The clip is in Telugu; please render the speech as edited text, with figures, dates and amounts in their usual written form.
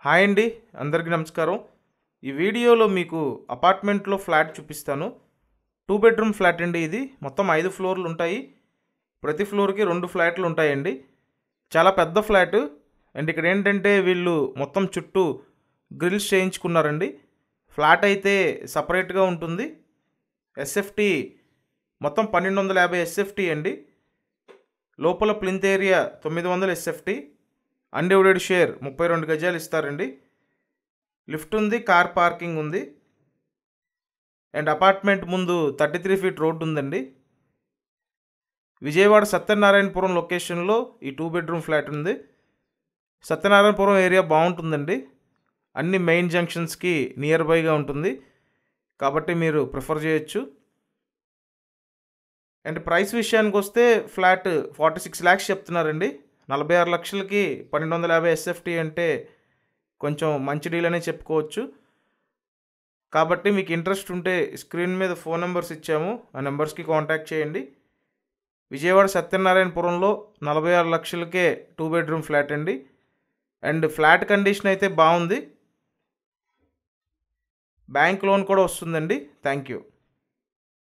హాయ్ అండి, అందరికీ నమస్కారం. ఈ వీడియోలో మీకు అపార్ట్మెంట్లో ఫ్లాట్ చూపిస్తాను. 2 బెడ్రూమ్ ఫ్లాట్ అండి. ఇది మొత్తం 5 ఫ్లోర్లు ఉంటాయి. ప్రతి ఫ్లోర్కి 2 ఫ్లాట్లు ఉంటాయండి. చాలా పెద్ద ఫ్లాట్. అండ్ ఇక్కడ ఏంటంటే వీళ్ళు మొత్తం చుట్టూ గ్రిల్స్ చేయించుకున్నారండి. ఫ్లాట్ అయితే సపరేట్గా ఉంటుంది. ఎస్ఎఫ్టీ మొత్తం 1250 ఎస్ఎఫ్టీ అండి. లోపల plinth area 900 SFT. Undivided share 32 గజాలు ఇస్తారండి. లిఫ్ట్ ఉంది, కార్ పార్కింగ్ ఉంది. అండ్ అపార్ట్మెంట్ ముందు 33 ఫీట్ రోడ్డు ఉందండి. విజయవాడ సత్యనారాయణపురం లొకేషన్లో ఈ 2 బెడ్రూమ్ ఫ్లాట్ ఉంది. సత్యనారాయణపురం ఏరియా బాగుంటుందండి. అన్ని మెయిన్ జంక్షన్స్కి నియర్ బైగా ఉంటుంది కాబట్టి మీరు ప్రిఫర్ చేయొచ్చు. అండ్ ప్రైస్ విషయానికి వస్తే ఫ్లాట్ 46 lakhs చెప్తున్నారండి. 46 లక్షలకి 1250 ఎస్ఎఫ్టీ అంటే కొంచెం మంచి డీల్ అనే చెప్పుకోవచ్చు. కాబట్టి మీకు ఇంట్రెస్ట్ ఉంటే స్క్రీన్ మీద ఫోన్ నెంబర్స్ ఇచ్చాము, ఆ నెంబర్స్కి కాంటాక్ట్ చేయండి. విజయవాడ సత్యనారాయణపురంలో 46 లక్షలకే 2 బెడ్రూమ్ ఫ్లాట్ అండి. అండ్ ఫ్లాట్ కండిషన్ అయితే బాగుంది. బ్యాంక్ లోన్ కూడా వస్తుందండి. Thank you.